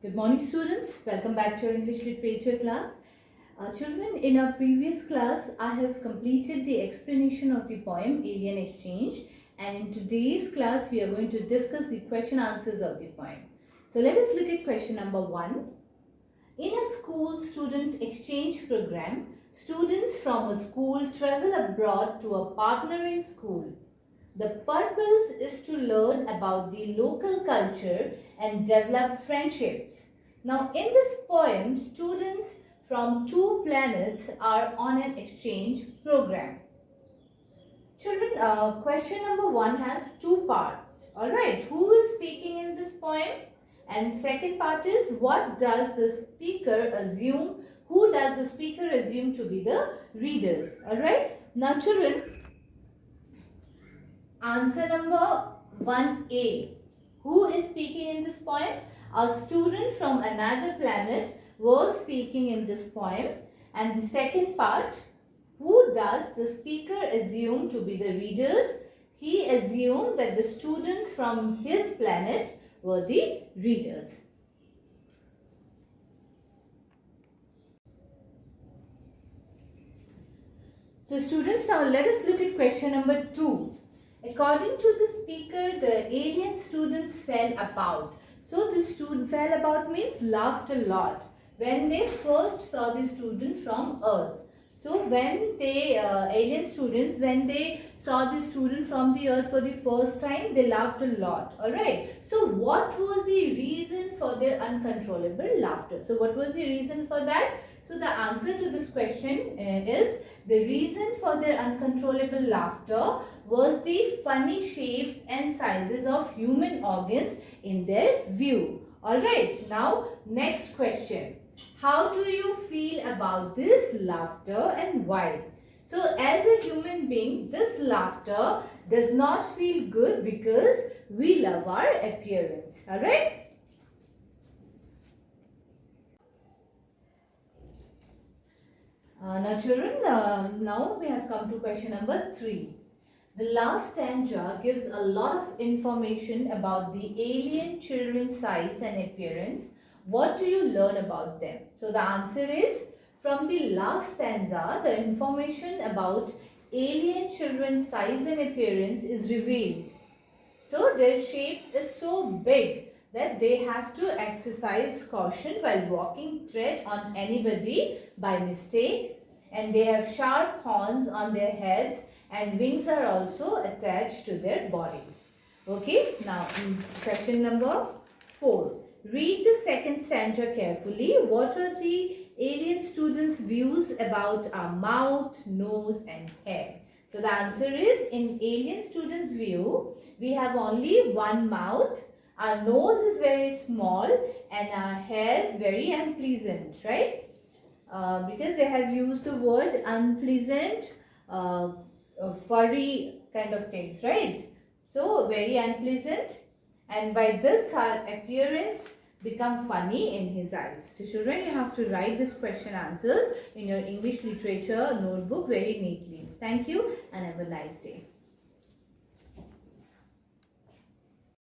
Good morning, students. Welcome back to our English literature class. Children, in our previous class, I have completed the explanation of the poem Alien Exchange, and in today's class, we are going to discuss the question answers of the poem. So let us look at question number 1. In a school student exchange program, students from a school travel abroad to a partnering school. The purpose is to learn about the local culture and develop friendships. Now, in this poem, students from 2 planets are on an exchange program. Children, question number 1 has 2 parts. Alright, who is speaking in this poem? And second part is, what does the speaker assume? Who does the speaker assume to be the readers? Alright, now children, answer number 1A. Who is speaking in this poem? A student from another planet was speaking in this poem. And the second part, who does the speaker assume to be the readers? He assumed that the students from his planet were the readers. So students, now let us look at question number 2. According to the speaker, the alien students fell about. So the student fell about means laughed a lot when they first saw the student from Earth. So when they, alien students, when they saw the student from the Earth for the first time, they laughed a lot. Alright. So what was the reason for their uncontrollable laughter? So what was the reason for that? So the answer to this question is, the reason for their uncontrollable laughter was the funny shapes and sizes of human organs in their view. Alright, now next question. How do you feel about this laughter and why? So as a human being, this laughter does not feel good because we love our appearance. Alright? Now children, now we have come to question number 3. The last stanza gives a lot of information about the alien children's size and appearance. What do you learn about them? So the answer is, from the last stanza, the information about alien children's size and appearance is revealed. So their shape is so big that they have to exercise caution while walking, tread on anybody by mistake, and they have sharp horns on their heads and wings are also attached to their bodies. Okay, now question number 4. Read the second stanza carefully. What are the alien students' views about our mouth, nose and hair? So the answer is, in alien students' view, we have only one mouth, our nose is very small and our hair is very unpleasant, right? Because they have used the word unpleasant, furry kind of things, right? So very unpleasant, and by this our appearance become funny in his eyes. So children, you have to write this question answers in your English literature notebook very neatly. Thank you and have a nice day.